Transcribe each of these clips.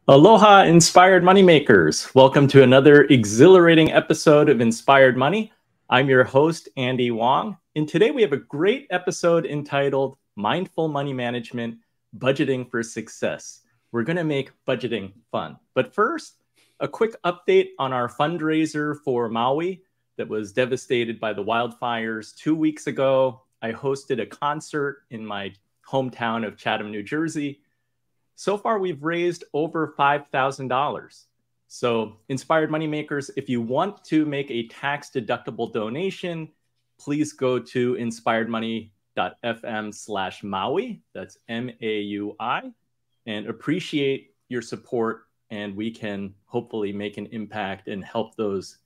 Aloha, inspired moneymakers. Welcome to another exhilarating episode of Inspired Money. I'm your host, Andy Wong, and today we have a great episode entitled Mindful Money Management, Budgeting for Success. We're going to make budgeting fun. But first, a quick update on our fundraiser for Maui that was devastated by the wildfires 2 weeks ago. I hosted a concert in my hometown of Chatham, New Jersey. So far, we've raised over $5,000. So, inspired moneymakers, if you want to make a tax-deductible donation, please go to inspiredmoney.fm/Maui. That's MAUI, and appreciate your support, and we can hopefully make an impact and help those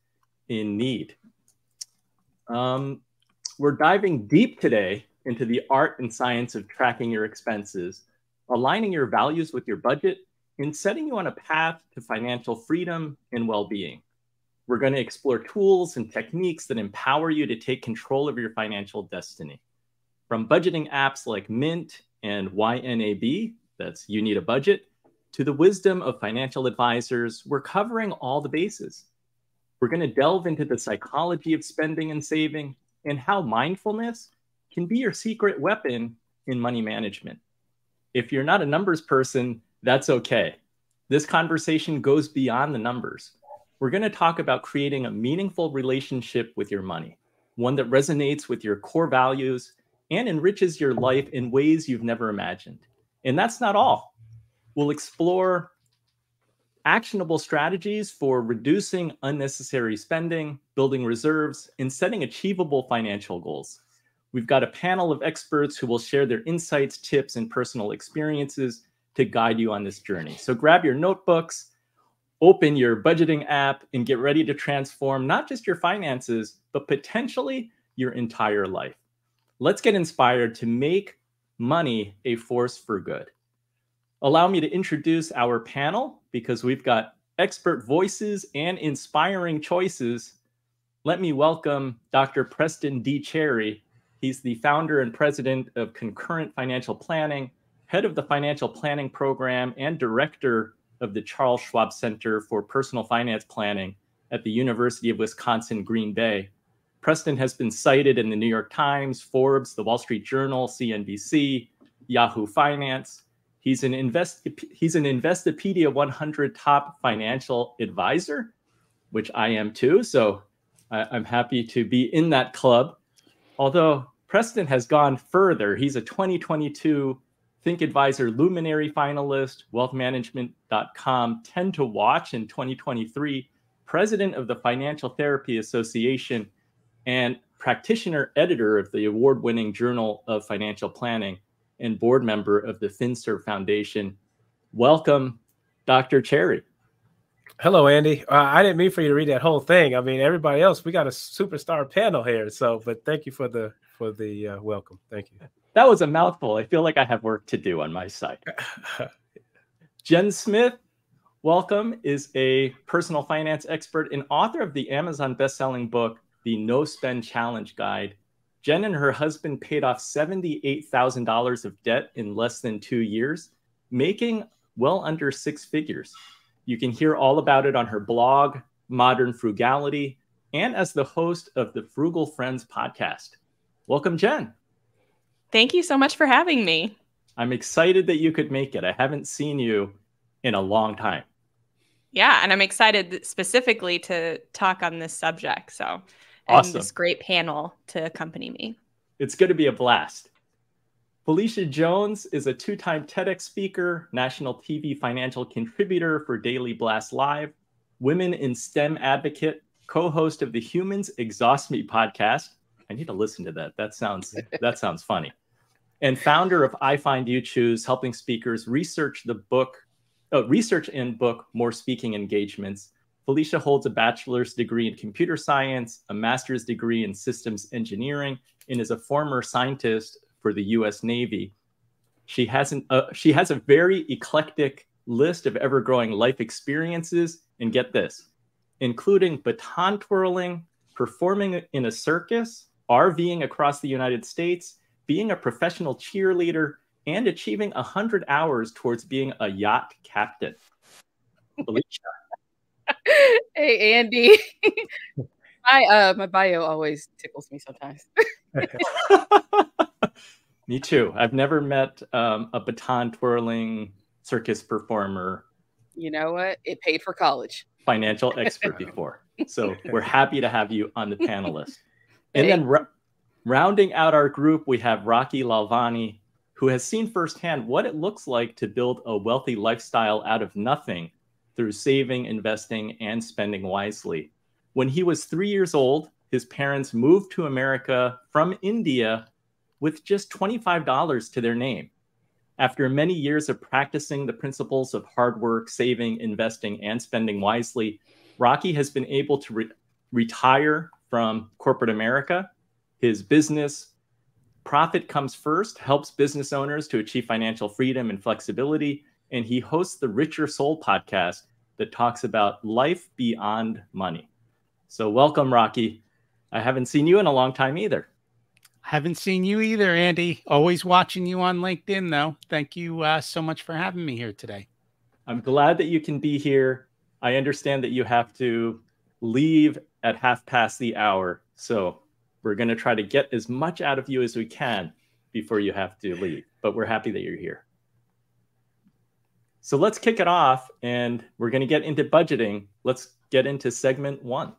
in need. We're diving deep today into the art and science of tracking your expenses, aligning your values with your budget, and setting you on a path to financial freedom and well-being. We're going to explore tools and techniques that empower you to take control of your financial destiny. From budgeting apps like Mint and YNAB, that's You Need a Budget, to the wisdom of financial advisors, we're covering all the bases. We're going to delve into the psychology of spending and saving and how mindfulness can be your secret weapon in money management. If you're not a numbers person, that's okay. This conversation goes beyond the numbers. We're going to talk about creating a meaningful relationship with your money, one that resonates with your core values and enriches your life in ways you've never imagined. And that's not all. We'll explore actionable strategies for reducing unnecessary spending, building reserves, and setting achievable financial goals. We've got a panel of experts who will share their insights, tips, and personal experiences to guide you on this journey. So grab your notebooks, open your budgeting app, and get ready to transform not just your finances, but potentially your entire life. Let's get inspired to make money a force for good. Allow me to introduce our panel because we've got expert voices and inspiring choices. Let me welcome Dr. Preston Cherry. He's the founder and president of Concurrent Financial Planning, head of the Financial Planning Program, and director of the Charles Schwab Center for Personal Finance Planning at the University of Wisconsin, Green Bay. Preston has been cited in the New York Times, Forbes, the Wall Street Journal, CNBC, Yahoo Finance. He's an Investopedia 100 top financial advisor, which I am too. So I'm happy to be in that club. Although Preston has gone further, he's a 2022 Think Advisor Luminary finalist, wealthmanagement.com 10 to watch in 2023, president of the Financial Therapy Association, and practitioner editor of the award-winning Journal of Financial Planning, and board member of the FinServ Foundation. Welcome, Dr. Cherry. Hello, Andy. I didn't mean for you to read that whole thing. I mean, everybody else, we got a superstar panel here. So, but thank you for the welcome. Thank you. That was a mouthful. I feel like I have work to do on my side. Jen Smith, welcome, is a personal finance expert and author of the Amazon best-selling book, The No Spend Challenge Guide. Jen and her husband paid off $78,000 of debt in less than 2 years, making well under six figures. You can hear all about it on her blog, Modern Frugality, and as the host of the Frugal Friends podcast. Welcome, Jen. Thank you so much for having me. I'm excited that you could make it. I haven't seen you in a long time. Yeah, and I'm excited specifically to talk on this subject. So, awesome. And this great panel to accompany me. It's going to be a blast. Felicia Jones is a two-time TEDx speaker, national TV financial contributor for Daily Blast Live, Women in STEM advocate, co-host of the Humans Exhaust Me podcast. I need to listen to that. That sounds funny. And founder of I Find You Choose, helping speakers research and book more speaking engagements. Felicia holds a bachelor's degree in computer science, a master's degree in systems engineering, and is a former scientist for the U.S. Navy. She has a very eclectic list of ever-growing life experiences, and get this, including baton twirling, performing in a circus, RVing across the United States, being a professional cheerleader, and achieving 100 hours towards being a yacht captain. Felicia. Hey, Andy. My bio always tickles me sometimes. Me too. I've never met a baton twirling circus performer. You know what? It paid for college. Financial expert before. So we're happy to have you on the panelist. And then rounding out our group, we have Rocky Lalvani, who has seen firsthand what it looks like to build a wealthy lifestyle out of nothing through saving, investing, and spending wisely. When he was 3 years old, his parents moved to America from India with just $25 to their name. After many years of practicing the principles of hard work, saving, investing, and spending wisely, Rocky has been able to retire from corporate America. His business, Profit Comes First, helps business owners to achieve financial freedom and flexibility. And he hosts the Richer Soul podcast that talks about life beyond money. So welcome, Rocky. I haven't seen you in a long time either. Haven't seen you either, Andy. Always watching you on LinkedIn, though. Thank you so much for having me here today. I'm glad that you can be here. I understand that you have to leave at hour. So we're going to try to get as much out of you as we can before you have to leave. But we're happy that you're here. So let's kick it off, and we're going to get into budgeting. Let's get into segment 1.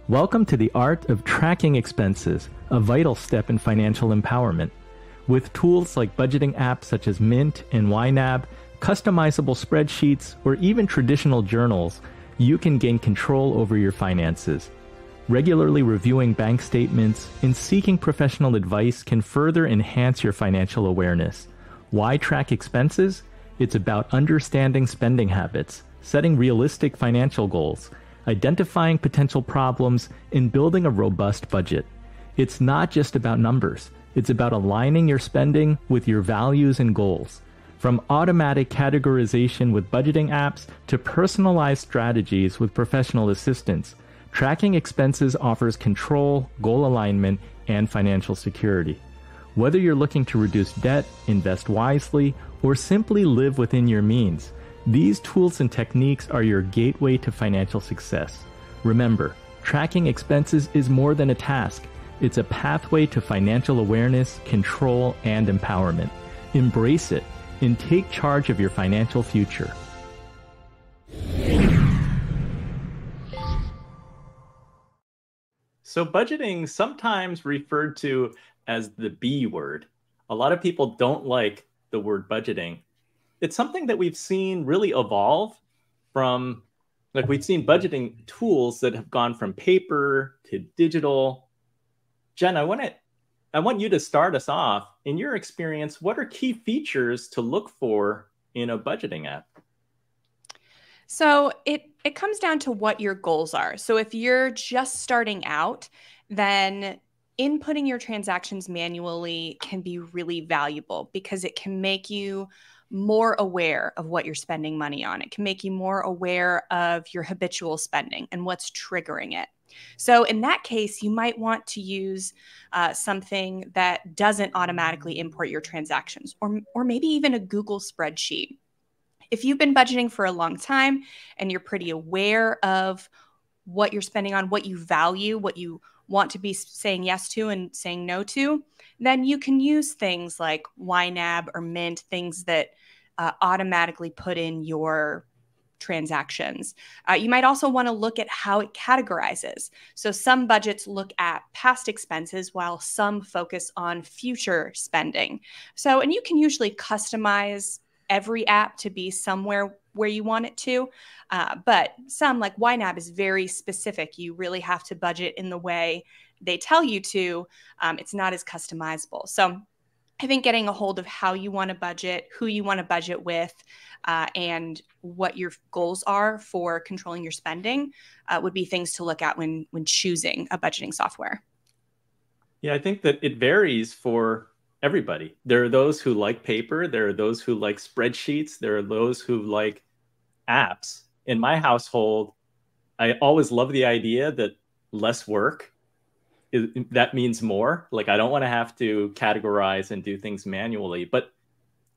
Welcome to the art of tracking expenses, a vital step in financial empowerment. With tools like budgeting apps such as Mint and YNAB, customizable spreadsheets, or even traditional journals, you can gain control over your finances. Regularly reviewing bank statements and seeking professional advice can further enhance your financial awareness. Why track expenses? It's about understanding spending habits, setting realistic financial goals, identifying potential problems, and building a robust budget. It's not just about numbers. It's about aligning your spending with your values and goals. From automatic categorization with budgeting apps to personalized strategies with professional assistance, tracking expenses offers control, goal alignment, and financial security. Whether you're looking to reduce debt, invest wisely, or simply live within your means, these tools and techniques are your gateway to financial success. Remember, tracking expenses is more than a task. It's a pathway to financial awareness, control, and empowerment. Embrace it and take charge of your financial future. So budgeting, sometimes referred to as the B word. A lot of people don't like the word budgeting. It's something that we've seen really evolve from, like we've seen budgeting tools that have gone from paper to digital. Jen, I want you to start us off. In your experience, what are key features to look for in a budgeting app? So it comes down to what your goals are. So if you're just starting out, then inputting your transactions manually can be really valuable because it can make you more aware of what you're spending money on. It can make you more aware of your habitual spending and what's triggering it. So in that case, you might want to use something that doesn't automatically import your transactions, or maybe even a Google spreadsheet. If you've been budgeting for a long time and you're pretty aware of what you're spending on, what you value, what you want to be saying yes to and saying no to, then you can use things like YNAB or Mint, things that automatically put in your transactions. You might also want to look at how it categorizes. So some budgets look at past expenses while some focus on future spending. So, and you can usually customize every app to be somewhere where you want it to. But some, like YNAB, is very specific. You really have to budget in the way they tell you to. It's not as customizable. So I think getting a hold of how you want to budget, who you want to budget with, and what your goals are for controlling your spending would be things to look at when choosing a budgeting software. Yeah, I think that it varies for everybody. There are those who like paper. There are those who like spreadsheets. There are those who like apps. In my household, I always love the idea that less work, that means more. Like, I don't want to have to categorize and do things manually. But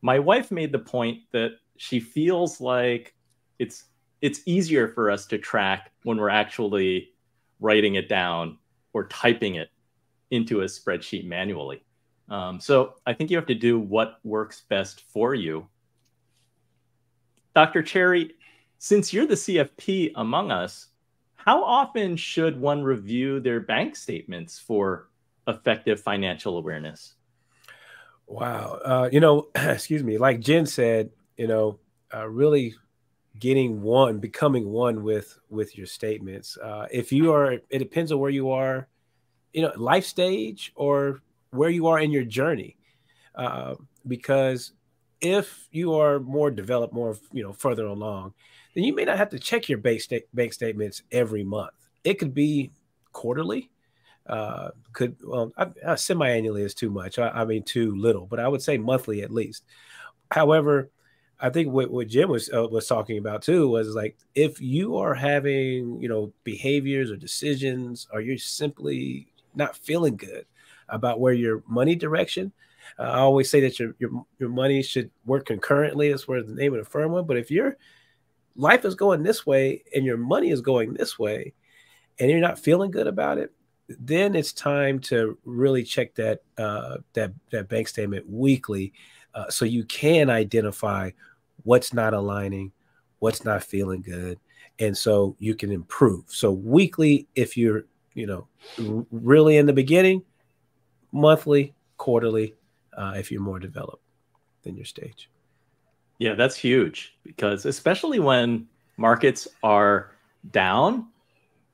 my wife made the point that she feels like it's easier for us to track when we're actually writing it down or typing it into a spreadsheet manually. So I think you have to do what works best for you. Dr. Cherry, since you're the CFP among us, how often should one review their bank statements for effective financial awareness? Wow. Excuse me, like Jen said, really becoming one with your statements. If you are, it depends on where you are, life stage or where you are in your journey. Because if you are more developed, more, further along, then you may not have to check your bank statements every month. It could be quarterly. Semi-annually is too much. I mean, too little, but I would say monthly at least. However, I think what Jim was talking about too was like, if you are having, behaviors or decisions, or you're simply not feeling good about where your money direction, I always say that your money should work concurrently. That's where the name of the firm went. But if your life is going this way and your money is going this way, and you're not feeling good about it, then it's time to really check that bank statement weekly, so you can identify what's not aligning, what's not feeling good, and so you can improve. So weekly, if you're really in the beginning, monthly, quarterly, if you're more developed than your stage. Yeah, that's huge, because especially when markets are down,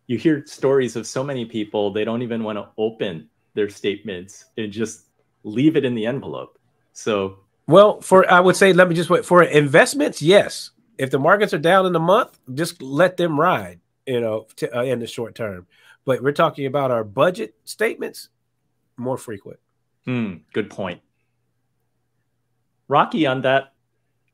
you hear stories of so many people, they don't even want to open their statements and just leave it in the envelope. So, well, I would say, let me just wait for investments. Yes. If the markets are down in a month, just let them ride, in the short term. But we're talking about our budget statements, more frequent. Good point. Rocky, on that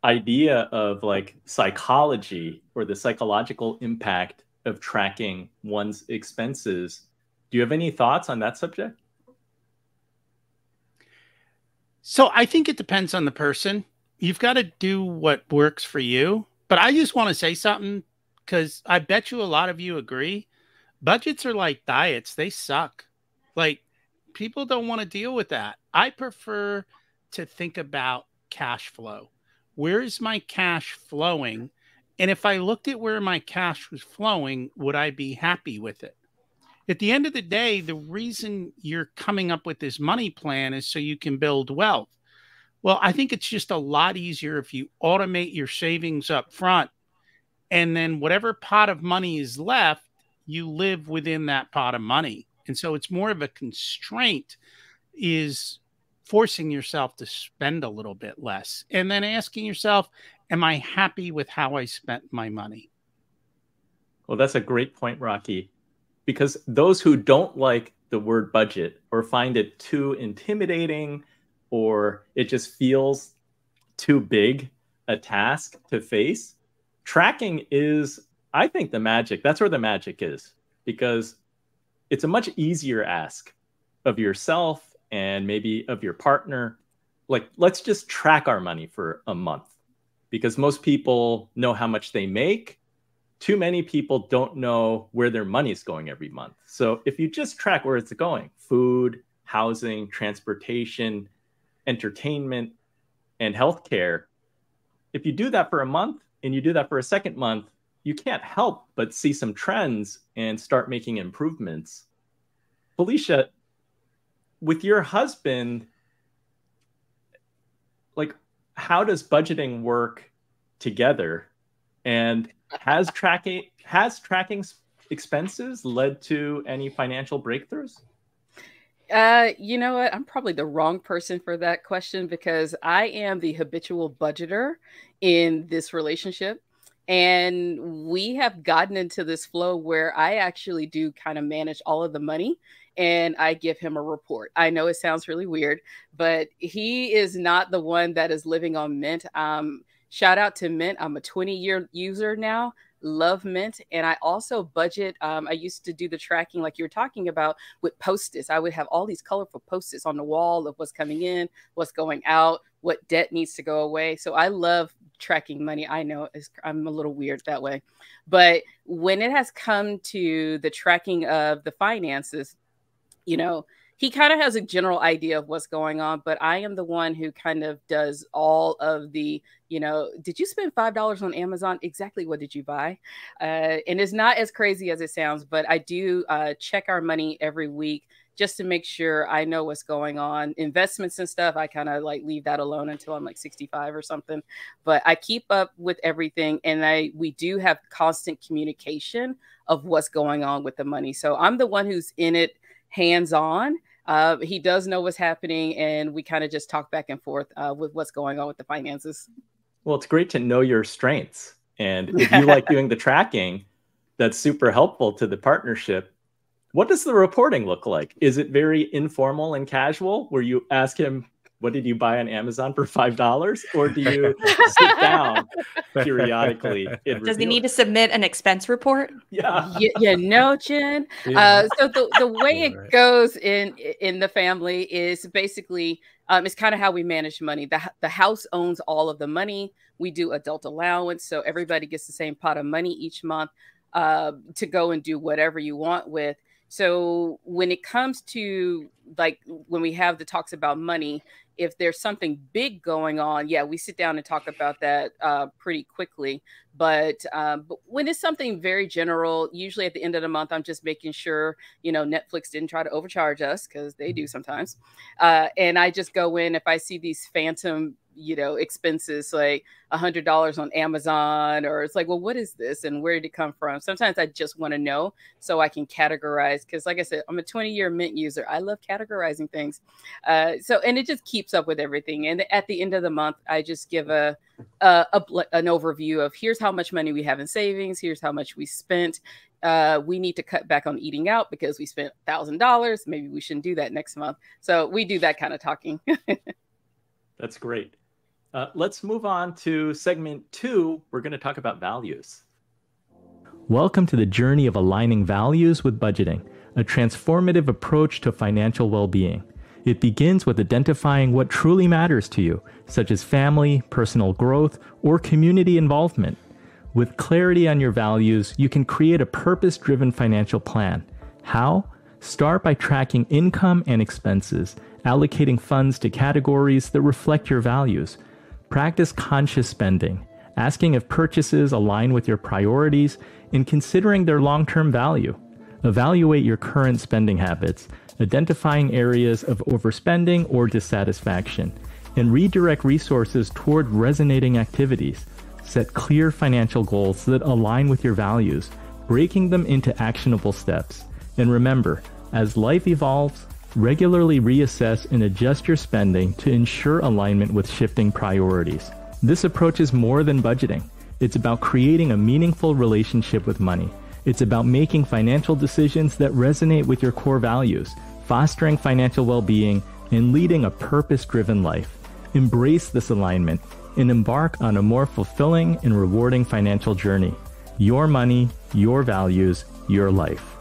idea of like psychology or the psychological impact of tracking one's expenses, do you have any thoughts on that subject? So I think it depends on the person. You've got to do what works for you. But I just want to say something, because I bet you a lot of you agree. Budgets are like diets. They suck. Like, people don't want to deal with that. I prefer to think about cash flow. Where is my cash flowing? And if I looked at where my cash was flowing, would I be happy with it? At the end of the day, the reason you're coming up with this money plan is so you can build wealth. Well, I think it's just a lot easier if you automate your savings up front, and then whatever pot of money is left, you live within that pot of money. And so it's more of a constraint, is forcing yourself to spend a little bit less, and then asking yourself, am I happy with how I spent my money? Well, that's a great point, Rocky, because those who don't like the word budget or find it too intimidating, or it just feels too big a task to face, tracking is, I think, the magic. That's where the magic is, because it's a much easier ask of yourself and maybe of your partner. Like, let's just track our money for a month, because most people know how much they make. Too many people don't know where their money is going every month. So if you just track where it's going, food, housing, transportation, entertainment, and healthcare, if you do that for a month and you do that for a second month, you can't help but see some trends and start making improvements. Felicia, with your husband, like, how does budgeting work together? And has tracking expenses led to any financial breakthroughs? You know what? I'm probably the wrong person for that question, because I am the habitual budgeter in this relationship. And we have gotten into this flow where I actually do kind of manage all of the money, and I give him a report. I know it sounds really weird, but he is not the one that is living on Mint. Shout out to Mint. I'm a 20-year user now. Love Mint. And I also budget. I used to do the tracking like you were talking about with Post-its. I would have all these colorful Post-its on the wall of what's coming in, what's going out, what debt needs to go away. So I love tracking money. I know I'm a little weird that way. But when it has come to the tracking of the finances, you know, he kind of has a general idea of what's going on, but I am the one who kind of does all of the, you know, did you spend $5 on Amazon? Exactly what did you buy? And it's not as crazy as it sounds, but I do check our money every week just to make sure I know what's going on. Investments and stuff, I kind of like leave that alone until I'm like 65 or something. But I keep up with everything, and we do have constant communication of what's going on with the money. So I'm the one who's in it hands-on. He does know what's happening, and we kind of just talk back and forth with what's going on with the finances. Well, it's great to know your strengths. And if you like doing the tracking, that's super helpful to the partnership. What does the reporting look like? Is it very informal and casual, where you ask him, what did you buy on Amazon for $5? Or do you sit down periodically? Does he need to submit an expense report? Yeah. No, Jen. Yeah. So the way it goes in the family is basically, it's kind of how we manage money. The house owns all of the money. We do adult allowance. So everybody gets the same pot of money each month to go and do whatever you want with. So when it comes to like when we have the talks about money, if there's something big going on, yeah, we sit down and talk about that pretty quickly. But when it's something very general, usually at the end of the month, I'm just making sure, you know, Netflix didn't try to overcharge us, because they do sometimes. And I just go in, if I see these phantom, you know, expenses like $100 on Amazon, or it's like, well, what is this and where did it come from? Sometimes I just want to know so I can categorize, because like I said, I'm a 20-year Mint user. I love categorizing things. And it just keeps up with everything. And at the end of the month, I just give an overview of here's how much money we have in savings. Here's how much we spent. We need to cut back on eating out because we spent $1,000. Maybe we shouldn't do that next month. So we do that kind of talking. That's great. Let's move on to segment 2. We're going to talk about values. Welcome to the journey of aligning values with budgeting, a transformative approach to financial well-being. It begins with identifying what truly matters to you, such as family, personal growth, or community involvement. With clarity on your values, you can create a purpose-driven financial plan. How? Start by tracking income and expenses, allocating funds to categories that reflect your values. Practice conscious spending, asking if purchases align with your priorities and considering their long-term value. Evaluate your current spending habits, identifying areas of overspending or dissatisfaction, and redirect resources toward resonating activities. Set clear financial goals that align with your values, breaking them into actionable steps. And remember, as life evolves, regularly reassess and adjust your spending to ensure alignment with shifting priorities. This approach is more than budgeting. It's about creating a meaningful relationship with money. It's about making financial decisions that resonate with your core values, fostering financial well-being, and leading a purpose-driven life. Embrace this alignment and embark on a more fulfilling and rewarding financial journey. Your money, your values, your life.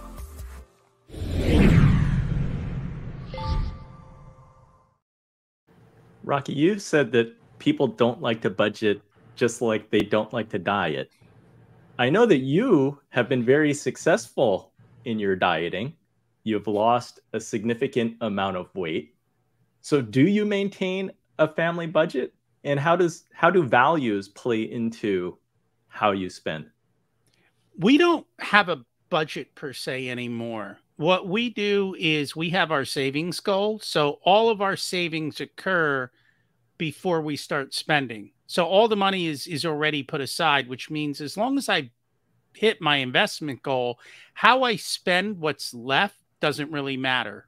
Rocky, you said that people don't like to budget just like they don't like to diet. I know that you have been very successful in your dieting. You've lost a significant amount of weight. So do you maintain a family budget? And how do values play into how you spend? We don't have a budget per se anymore. What we do is we have our savings goal. So all of our savings occur before we start spending. So all the money is already put aside, which means as long as I hit my investment goal, how I spend what's left doesn't really matter.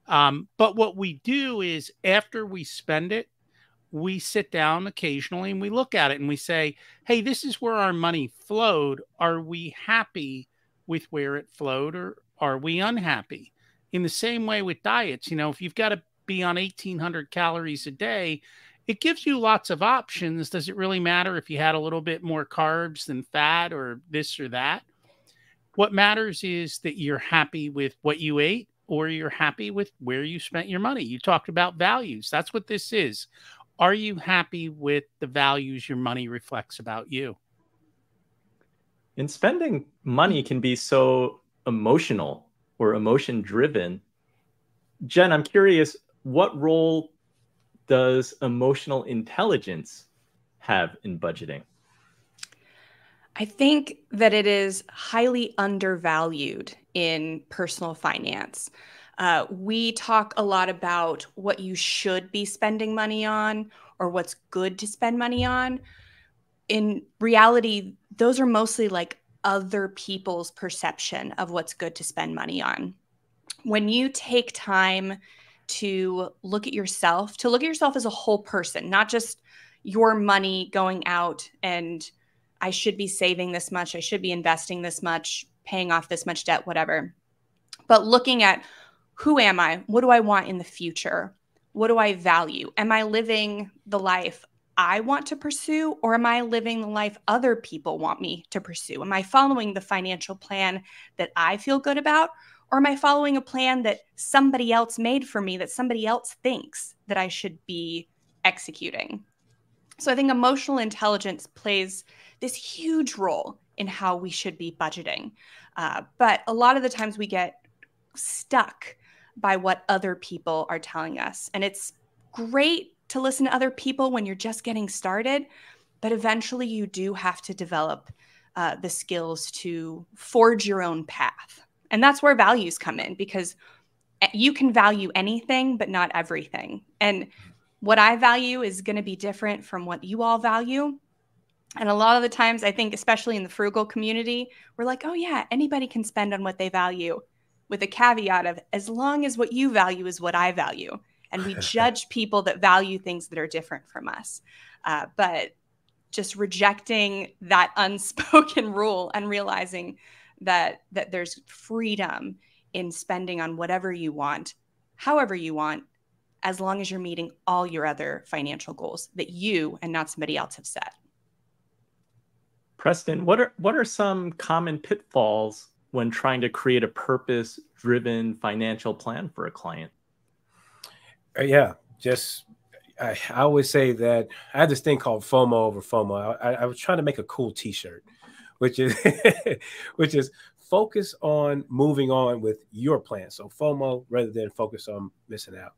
But what we do is after we spend it, we sit down occasionally and we look at it and we say, hey, this is where our money flowed. Are we happy with where it flowed, or are we unhappy? In the same way with diets, you know, if you've got to be on 1,800 calories a day, it gives you lots of options. Does it really matter if you had a little bit more carbs than fat or this or that? What matters is that you're happy with what you ate, or you're happy with where you spent your money. You talked about values. That's what this is. Are you happy with the values your money reflects about you? And spending money can be so emotional or emotion driven. Jen, I'm curious, what role does emotional intelligence have in budgeting? I think that it is highly undervalued in personal finance. We talk a lot about what you should be spending money on or what's good to spend money on. In reality, those are mostly like other people's perception of what's good to spend money on. When you take time to look at yourself, as a whole person, not just your money going out and I should be saving this much, I should be investing this much, paying off this much debt, whatever. But looking at who am I? What do I want in the future? What do I value? Am I living the life I want to pursue, or am I living the life other people want me to pursue? Am I following the financial plan that I feel good about, or am I following a plan that somebody else made for me, that somebody else thinks that I should be executing? So I think emotional intelligence plays this huge role in how we should be budgeting. But a lot of the times we get stuck by what other people are telling us. And it's great to listen to other people when you're just getting started, but eventually you do have to develop the skills to forge your own path. And that's where values come in, because you can value anything, but not everything. And what I value is going to be different from what you all value. And a lot of the times, I think, especially in the frugal community, we're like, oh yeah, anybody can spend on what they value, with a caveat of as long as what you value is what I value. And we judge people that value things that are different from us. But just rejecting that unspoken rule and realizing that there's freedom in spending on whatever you want, however you want, as long as you're meeting all your other financial goals that you and not somebody else have set. Preston, what are some common pitfalls when trying to create a purpose-driven financial plan for a client? Yeah, I always say that I had this thing called FOMO over FOMO. I was trying to make a cool T-shirt, which is which is focus on moving on with your plan. So FOMO rather than focus on missing out.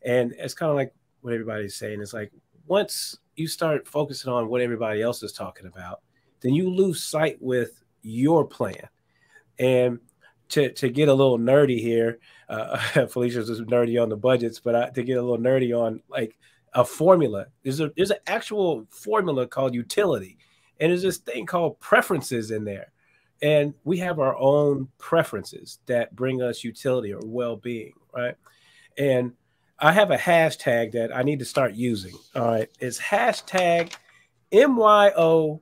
And it's kind of like what everybody's saying. It's like once you start focusing on what everybody else is talking about, then you lose sight with your plan. And to get a little nerdy here, Felicia's just nerdy on the budgets, but to get a little nerdy on like a formula, there's an actual formula called utility, and there's this thing called preferences in there, and we have our own preferences that bring us utility or well-being, right? And I have a hashtag that I need to start using. All right, it's hashtag MYOFB.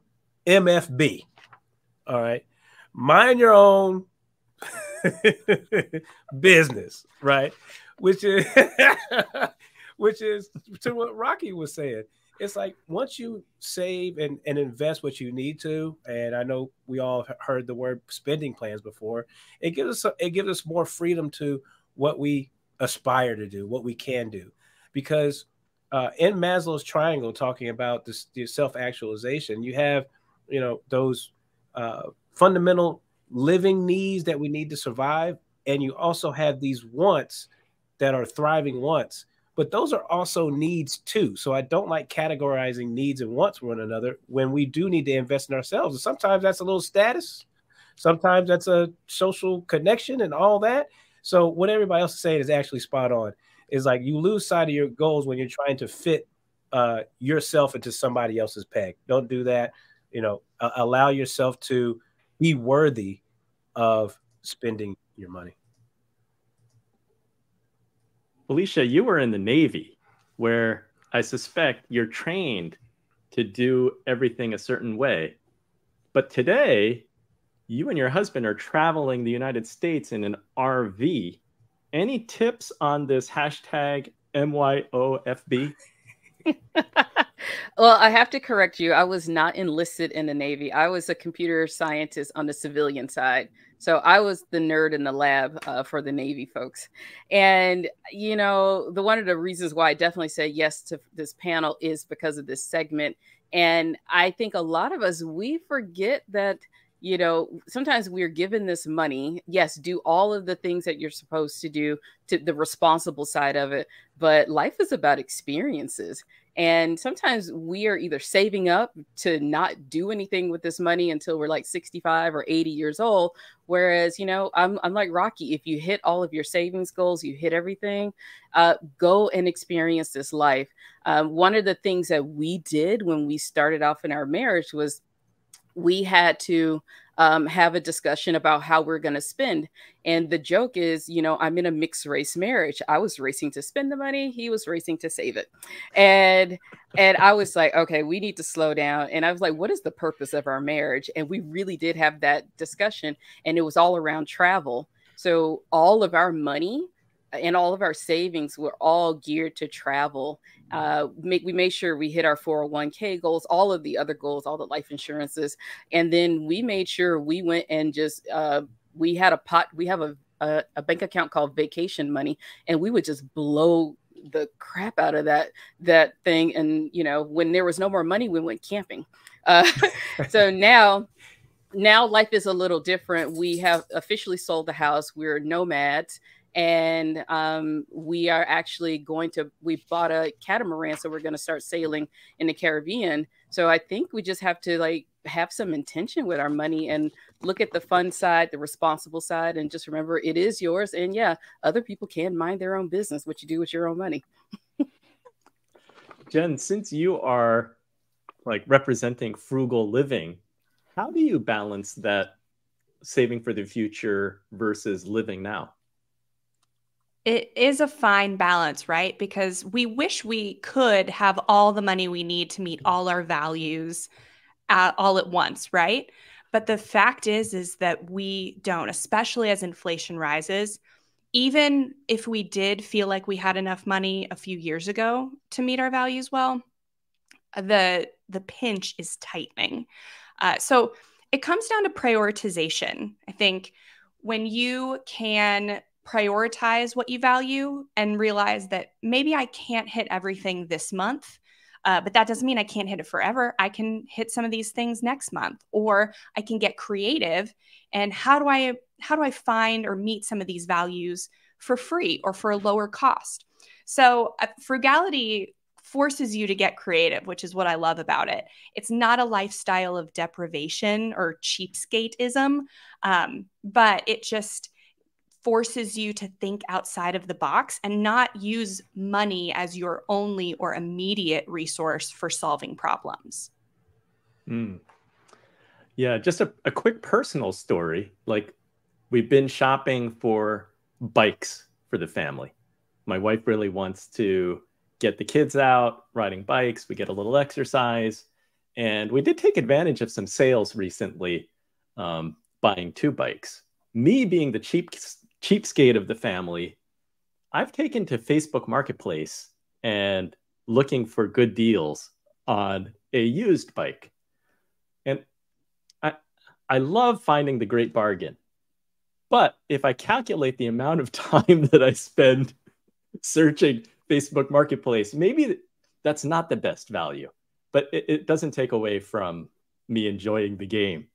All right, mind your own business, right? Which is to what Rocky was saying. It's like once you save and invest what you need to, and I know we all heard the word spending plans before, it gives us more freedom to what we aspire to do, what we can do. Because in Maslow's triangle, talking about this self-actualization, you have, those fundamental living needs that we need to survive. And you also have these wants that are thriving wants, but those are also needs too. So I don't like categorizing needs and wants one another when we do need to invest in ourselves. And sometimes that's a little status. Sometimes that's a social connection and all that. So what everybody else is saying is actually spot on. Is like you lose sight of your goals when you're trying to fit yourself into somebody else's peg. Don't do that. Allow yourself to be worthy of spending your money. Felicia, you were in the Navy, where I suspect you're trained to do everything a certain way. But today, you and your husband are traveling the United States in an RV. Any tips on this hashtag MYOFB? Well, I have to correct you. I was not enlisted in the Navy. I was a computer scientist on the civilian side. So I was the nerd in the lab for the Navy folks. And, you know, one of the reasons why I definitely say yes to this panel is because of this segment. And I think a lot of us, we forget that, you know, sometimes we're given this money. Yes, do all of the things that you're supposed to do, to the responsible side of it. But life is about experiences. And sometimes we are either saving up to not do anything with this money until we're like 65 or 80 years old. Whereas, you know, I'm like Rocky. If you hit all of your savings goals, you hit everything, go and experience this life. One of the things that we did when we started off in our marriage was we had to have a discussion about how we're going to spend. And the joke is, you know, I'm in a mixed race marriage. I was racing to spend the money. He was racing to save it. And I was like, okay, we need to slow down. And I was like, what is the purpose of our marriage? And we really did have that discussion. And it was all around travel. So all of our money and all of our savings were all geared to travel. We made sure we hit our 401k goals, all of the other goals, all the life insurances. And then we made sure we went and just, we had a pot, we have a bank account called vacation money, and we would just blow the crap out of that thing. And, you know, when there was no more money, we went camping. So now life is a little different. We have officially sold the house. We're nomads. And we are actually we bought a catamaran, so we're going to start sailing in the Caribbean. So I think we just have to like have some intention with our money and look at the fun side, the responsible side, and just remember it is yours. And yeah, other people can mind their own business, what you do with your own money. Jen, since you are like representing frugal living, how do you balance that saving for the future versus living now? It is a fine balance, right? Because we wish we could have all the money we need to meet all our values all at once, right? But the fact is that we don't, especially as inflation rises. Even if we did feel like we had enough money a few years ago to meet our values well, the pinch is tightening. So it comes down to prioritization. I think when you can prioritize what you value and realize that maybe I can't hit everything this month, but that doesn't mean I can't hit it forever. I can hit some of these things next month, or I can get creative. And how do I find or meet some of these values for free or for a lower cost? So frugality forces you to get creative, which is what I love about it. It's not a lifestyle of deprivation or cheapskateism, but it just forces you to think outside of the box and not use money as your only or immediate resource for solving problems. Yeah, just a quick personal story. Like, we've been shopping for bikes for the family. My wife really wants to get the kids out riding bikes. We get a little exercise. And we did take advantage of some sales recently, buying 2 bikes. Me being the cheapskate of the family, I've taken to Facebook Marketplace and looking for good deals on a used bike. And I love finding the great bargain. But if I calculate the amount of time that I spend searching Facebook Marketplace, maybe that's not the best value, but it doesn't take away from me enjoying the game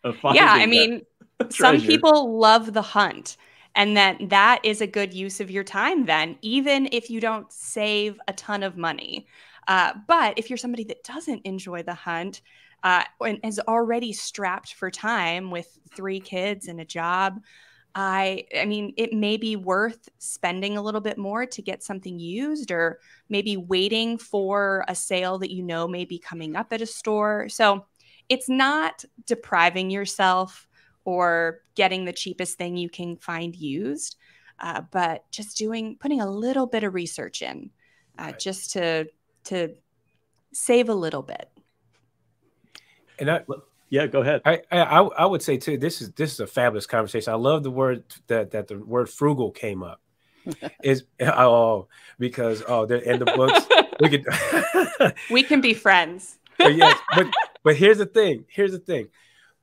of finding. Yeah, I mean, some people love the hunt, and that is a good use of your time then, even if you don't save a ton of money. But if you're somebody that doesn't enjoy the hunt and is already strapped for time with 3 kids and a job, I mean, it may be worth spending a little bit more to get something used, or maybe waiting for a sale that you know may be coming up at a store. So it's not depriving yourself or getting the cheapest thing you can find used, but just putting a little bit of research in, just to save a little bit. And yeah, go ahead. I would say too, this is a fabulous conversation. I love the word that the word frugal came up, Is because they're in the books. We can be friends. Yes, but here's the thing.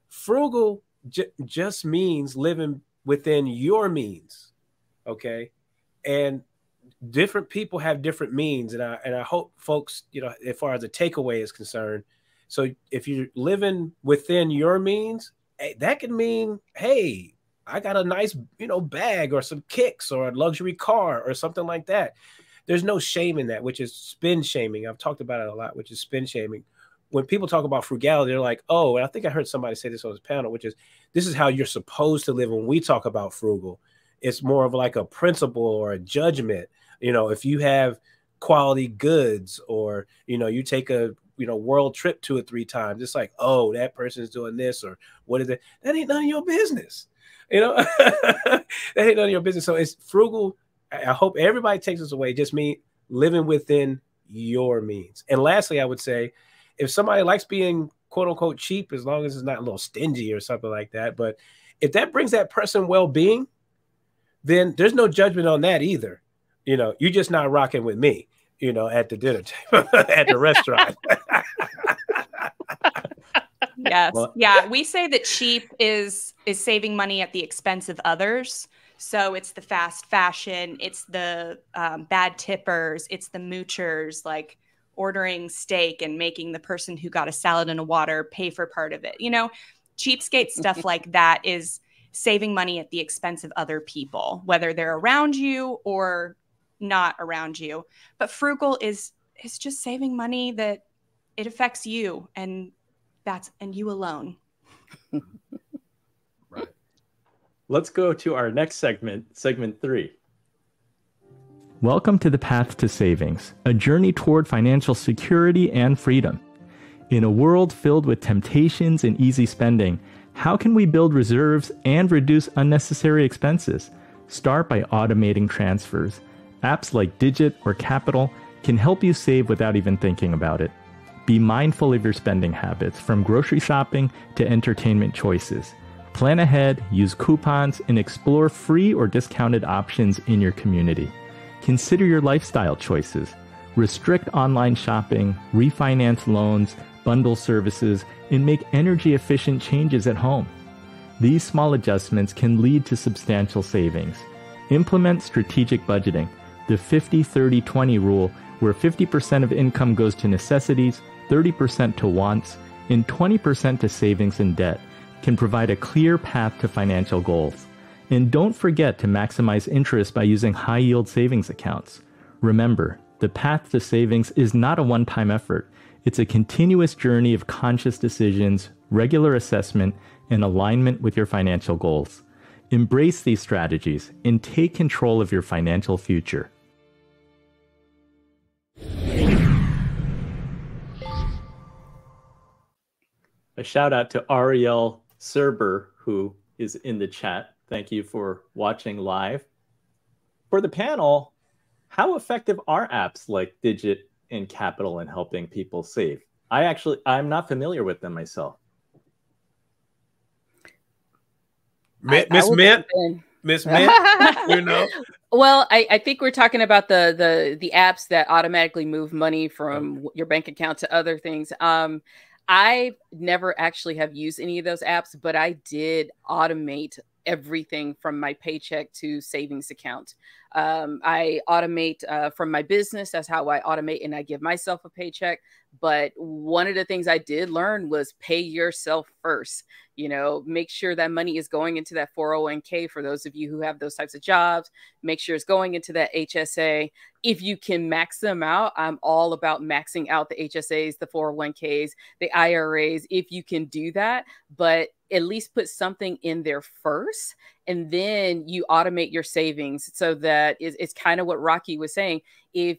Frugal just means living within your means. Okay. And different people have different means. And I hope folks, as far as the takeaway is concerned, so if you're living within your means, that can mean, hey, I got a nice, bag or some kicks or a luxury car or something like that. There's no shame in that, which is spend shaming. I've talked about it a lot, which is spend shaming. When people talk about frugality, they're like, oh, and I think I heard somebody say this on this panel, which is, this is how you're supposed to live. When we talk about frugal, it's more of like a principle or a judgment. If you have quality goods or, you take a, world trip 2 or 3 times, it's like, oh, that person's doing this or what is it? That ain't none of your business. That ain't none of your business. So it's frugal. I hope everybody takes this away. Just mean living within your means. And lastly, I would say, if somebody likes being quote unquote cheap, as long as it's not a little stingy or something like that, but if that brings that person well-being, then there's no judgment on that either. You're just not rocking with me, at the dinner table, at the restaurant. Yes. Well, yeah. We say that cheap is saving money at the expense of others. So it's the fast fashion, it's the bad tippers, it's the moochers, like ordering steak and making the person who got a salad and a water pay for part of it. Cheapskate stuff like that is saving money at the expense of other people, whether they're around you or not around you. But frugal is just saving money that it affects you and you alone. Right. Let's go to our next segment 3. Welcome to the Path to Savings, a journey toward financial security and freedom. In a world filled with temptations and easy spending, how can we build reserves and reduce unnecessary expenses? Start by automating transfers. Apps like Digit or Capital can help you save without even thinking about it. Be mindful of your spending habits, from grocery shopping to entertainment choices. Plan ahead, use coupons, and explore free or discounted options in your community. Consider your lifestyle choices. Restrict online shopping, refinance loans, bundle services, and make energy-efficient changes at home. These small adjustments can lead to substantial savings. Implement strategic budgeting, the 50-30-20 rule, where 50% of income goes to necessities, 30% to wants, and 20% to savings and debt, can provide a clear path to financial goals. And don't forget to maximize interest by using high-yield savings accounts. Remember, the path to savings is not a one-time effort. It's a continuous journey of conscious decisions, regular assessment, and alignment with your financial goals. Embrace these strategies and take control of your financial future. A shout out to Ariel Serber, who is in the chat. Thank you for watching live. For the panel, how effective are apps like Digit and Capital in helping people save? I'm not familiar with them myself. Miss Mint, Well, I think we're talking about the apps that automatically move money from your bank account to other things. I never actually have used any of those apps, but I did automate everything from my paycheck to savings account. I automate from my business. That's how I automate, and I give myself a paycheck. But one of the things I did learn was pay yourself first. Make sure that money is going into that 401k for those of you who have those types of jobs. Make sure it's going into that HSA. If you can max them out, I'm all about maxing out the HSAs, the 401ks, the IRAs, if you can do that. But at least put something in there first, and then you automate your savings so that it's kind of what Rocky was saying. If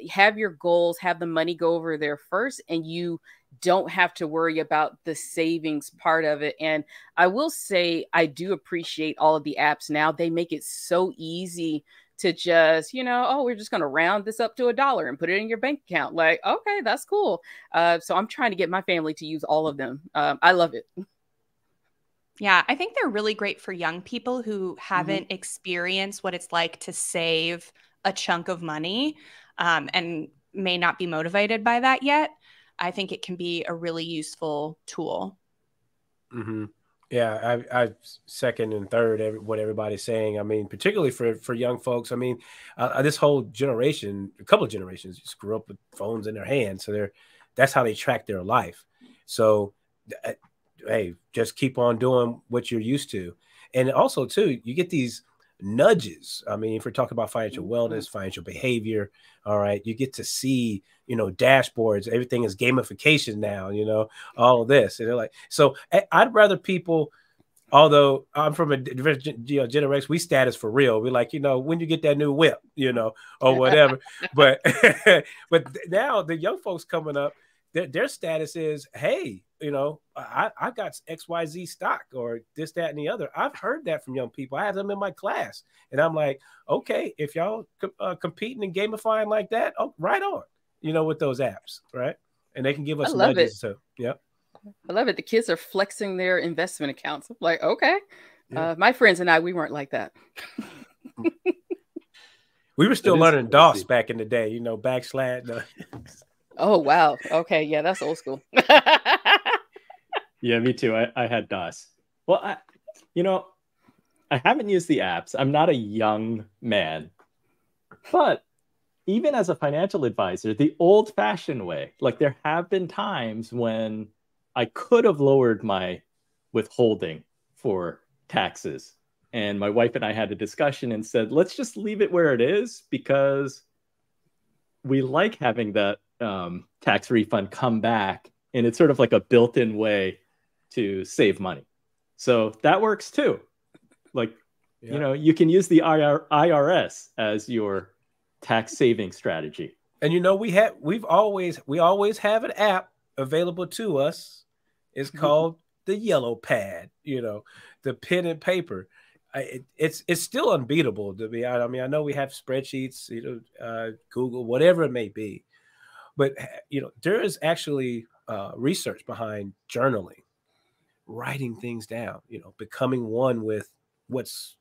have your goals, have the money go over there first, and you don't have to worry about the savings part of it. And I will say, I do appreciate all of the apps now. They make it so easy to just, we're just going to round this up to $1 and put it in your bank account. Like, okay, that's cool. So I'm trying to get my family to use all of them. I love it. Yeah, I think they're really great for young people who haven't experienced what it's like to save a chunk of money and may not be motivated by that yet. I think it can be a really useful tool. Mm-hmm. Yeah, I second and third what everybody's saying. I mean, particularly for young folks. I mean, this whole generation, a couple of generations, just grew up with phones in their hands, so that's how they track their life. So, hey, just keep on doing what you're used to, and also too, you get these nudges. I mean, if we're talking about financial wellness, financial behavior, all right, you get to see, dashboards. Everything is gamification now. All of this, and they're like, so I'd rather people. Although I'm from a Gen X, we status for real. We're like, when you get that new whip, or whatever. But but now the young folks coming up, their status is, hey, I got XYZ stock or this, that, and the other. I've heard that from young people. I have them in my class. And I'm like, okay, if y'all competing and gamifying like that, oh, right on, with those apps, right? And they can give us nudges. So, yeah. I love it. The kids are flexing their investment accounts. I'm like, okay. Yeah. My friends and I, we weren't like that. We were still learning DOS back in the day, backslash. Oh, wow. Okay. Yeah, that's old school. Yeah, me too. I had DOS. Well, I haven't used the apps. I'm not a young man. But even as a financial advisor, the old-fashioned way, like there have been times when I could have lowered my withholding for taxes. And my wife and I had a discussion and said, let's just leave it where it is because we like having that tax refund come back. And it's sort of like a built-in way to save money. So that works too. Like, you can use the IRS as your tax saving strategy. And we always have an app available to us. It's called the yellow pad, the pen and paper. It's still unbeatable to be honest. I mean, I know we have spreadsheets, Google, whatever it may be, but there is actually research behind journaling, writing things down, becoming one with what's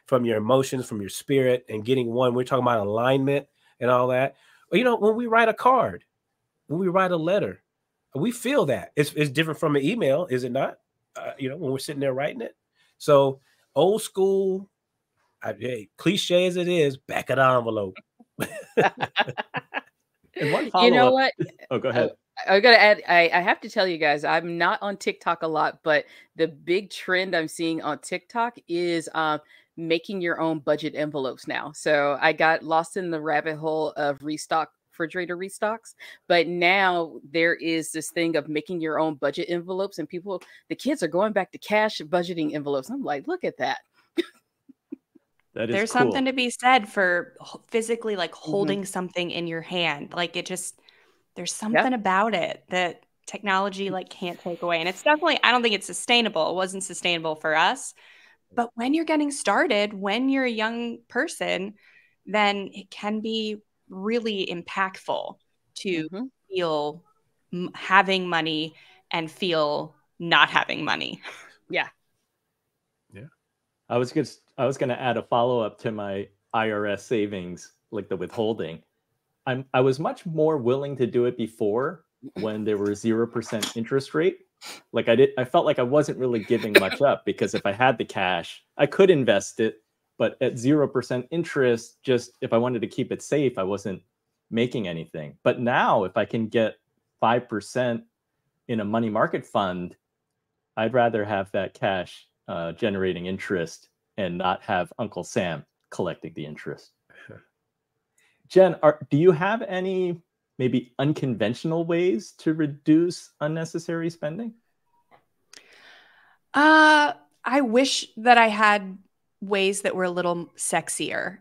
from your emotions, from your spirit, and getting one. We're talking about alignment and all that. But, when we write a card, when we write a letter, we feel that it's different from an email, is it not? When we're sitting there writing it. So old school, cliche as it is, back of the envelope. And one follow-up. You know what? Oh, go ahead. I gotta add. I have to tell you guys, I'm not on TikTok a lot, but the big trend I'm seeing on TikTok is making your own budget envelopes now. So I got lost in the rabbit hole of refrigerator restocks, but now there is this thing of making your own budget envelopes, and the kids are going back to cash budgeting envelopes. I'm like, look at that. There's cool. Something to be said for physically like holding something in your hand. Like there's something about it that technology like can't take away. And it's definitely, I don't think it's sustainable. It wasn't sustainable for us. But when you're getting started, when you're a young person, then it can be really impactful to feel having money and feel not having money. Yeah. Yeah. I was going to add a follow-up to my IRS savings, like the withholding. I was much more willing to do it before when there were 0% interest rate. Like I felt like I wasn't really giving much up because if I had the cash, I could invest it, but at 0% interest, just if I wanted to keep it safe, I wasn't making anything. But now if I can get 5% in a money market fund, I'd rather have that cash generating interest and not have Uncle Sam collecting the interest. Jen, do you have any maybe unconventional ways to reduce unnecessary spending? I wish that I had ways that were a little sexier.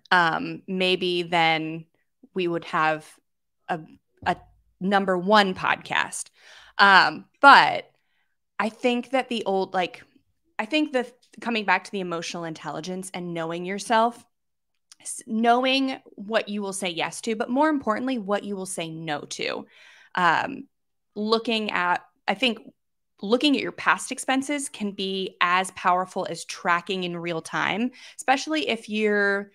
Maybe then we would have a number one podcast. But I think that coming back to the emotional intelligence and knowing yourself, knowing what you will say yes to, but more importantly, what you will say no to. Looking at, I think looking at your past expenses can be as powerful as tracking in real time, especially if you're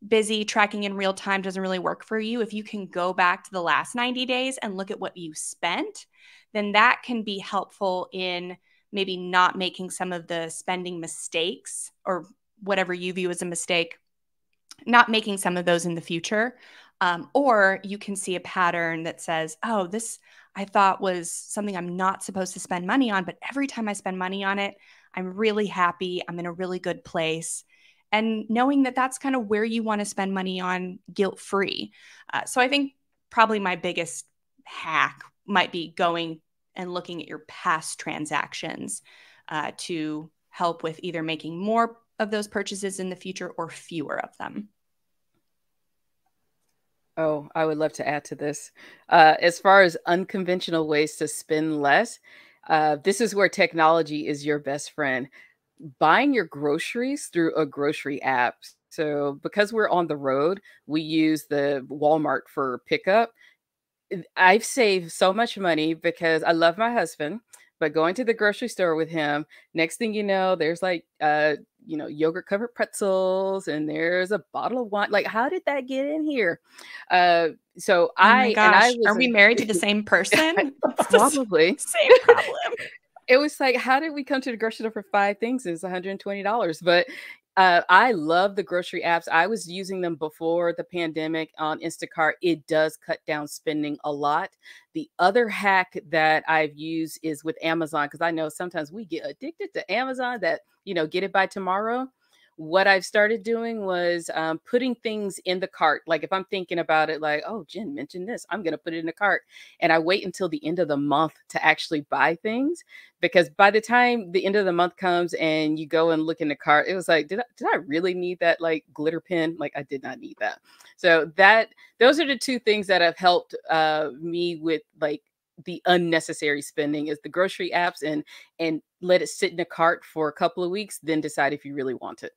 busy. Tracking in real time doesn't really work for you. If you can go back to the last 90 days and look at what you spent, then that can be helpful in maybe not making some of the spending mistakes, or whatever you view as a mistake, not making some of those in the future. Or you can see a pattern that says, oh, this I thought was something I'm not supposed to spend money on, but every time I spend money on it, I'm really happy. I'm in a really good place. And knowing that that's kind of where you want to spend money on guilt-free. So I think probably my biggest hack might be going and looking at your past transactions to help with either making more of those purchases in the future or fewer of them. Oh, I would love to add to this. As far as unconventional ways to spend less, this is where technology is your best friend. Buying your groceries through a grocery app. So because we're on the road, we use the Walmart for pickup. I've saved so much money because I love my husband, but going to the grocery store with him, next thing you know, there's like, yogurt covered pretzels, and there's a bottle of wine. Like, how did that get in here? Oh my gosh, are we married to the same person? Probably. Same problem. It was like, how did we come to the grocery store for 5 things? It's $120. But I love the grocery apps. I was using them before the pandemic on Instacart. It does cut down spending a lot. The other hack that I've used is with Amazon, because I know sometimes we get addicted to Amazon that, get it by tomorrow. What I've started doing was putting things in the cart. Like if I'm thinking about it, like, oh, Jen mentioned this, I'm going to put it in the cart. And I wait until the end of the month to actually buy things, because by the time the end of the month comes and you go and look in the cart, it was like, did I really need that like glitter pen? Like I did not need that. So those are the two things that have helped me with like the unnecessary spending, is the grocery apps, and let it sit in a cart for a couple of weeks, then decide if you really want it.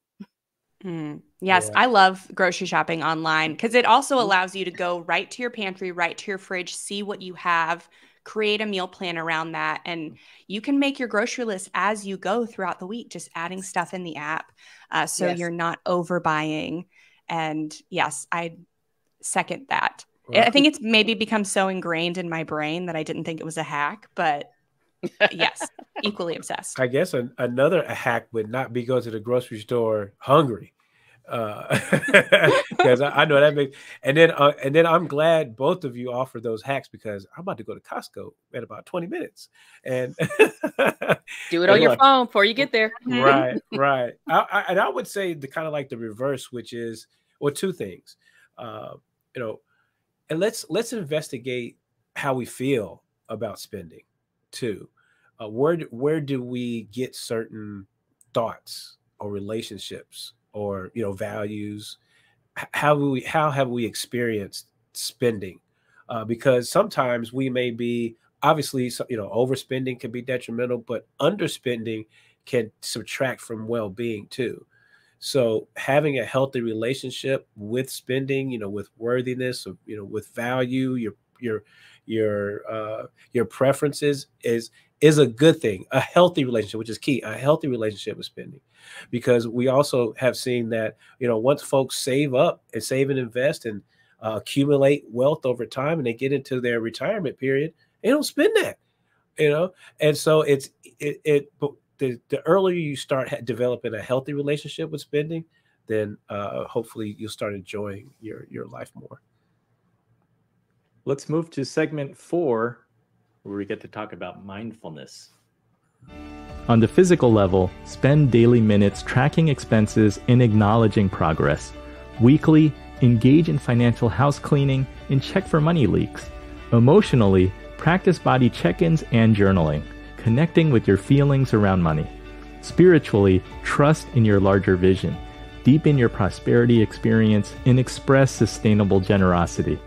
Yes, yeah. I love grocery shopping online because it also allows you to go right to your pantry, right to your fridge, see what you have, create a meal plan around that. And you can make your grocery list as you go throughout the week, just adding stuff in the app. So you're not overbuying. And yes, I second that. Well, I think it's maybe become so ingrained in my brain that I didn't think it was a hack, but yes, equally obsessed. I guess another hack would not be go to the grocery store hungry. Because I know that makes, and then I'm glad both of you offer those hacks, because I'm about to go to Costco in about 20 minutes and do it on your phone before you get there. Right. And I would say the kind of like the reverse, which is, or two things, and let's investigate how we feel about spending too. Where do we get certain thoughts or relationships or values? How have we experienced spending? Because sometimes we may be, obviously, overspending can be detrimental, but underspending can subtract from well-being too. So having a healthy relationship with spending, with worthiness, with value, your preferences is a good thing. A healthy relationship, which is key, a healthy relationship with spending, because we also have seen that, once folks save up and save and invest and accumulate wealth over time, and they get into their retirement period, they don't spend that, and so the earlier you start developing a healthy relationship with spending, then hopefully you'll start enjoying your life more. Let's move to segment 4, where we get to talk about mindfulness. On the physical level, spend daily minutes tracking expenses and acknowledging progress. Weekly, engage in financial house cleaning and check for money leaks. Emotionally, practice body check-ins and journaling, connecting with your feelings around money. Spiritually, trust in your larger vision. Deepen your prosperity experience and express sustainable generosity.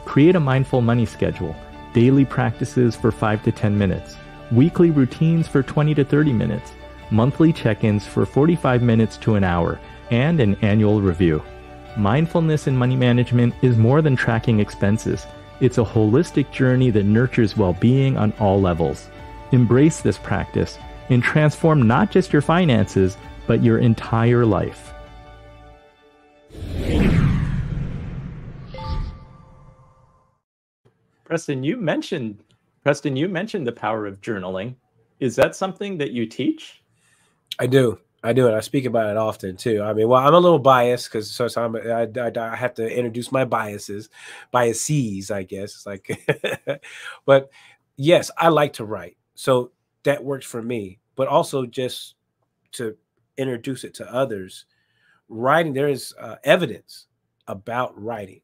Create a mindful money schedule. Daily practices for 5 to 10 minutes. Weekly routines for 20 to 30 minutes. Monthly check-ins for 45 minutes to an hour. And an annual review. Mindfulness in money management is more than tracking expenses. It's a holistic journey that nurtures well-being on all levels. Embrace this practice and transform not just your finances, but your entire life. Preston, you mentioned the power of journaling. Is that something that you teach? I do, and I speak about it often too. I mean, well, I'm a little biased because I have to introduce my biases, I guess. It's like, but yes, I like to write, so that works for me. But also just to introduce it to others, writing. There is evidence about writing,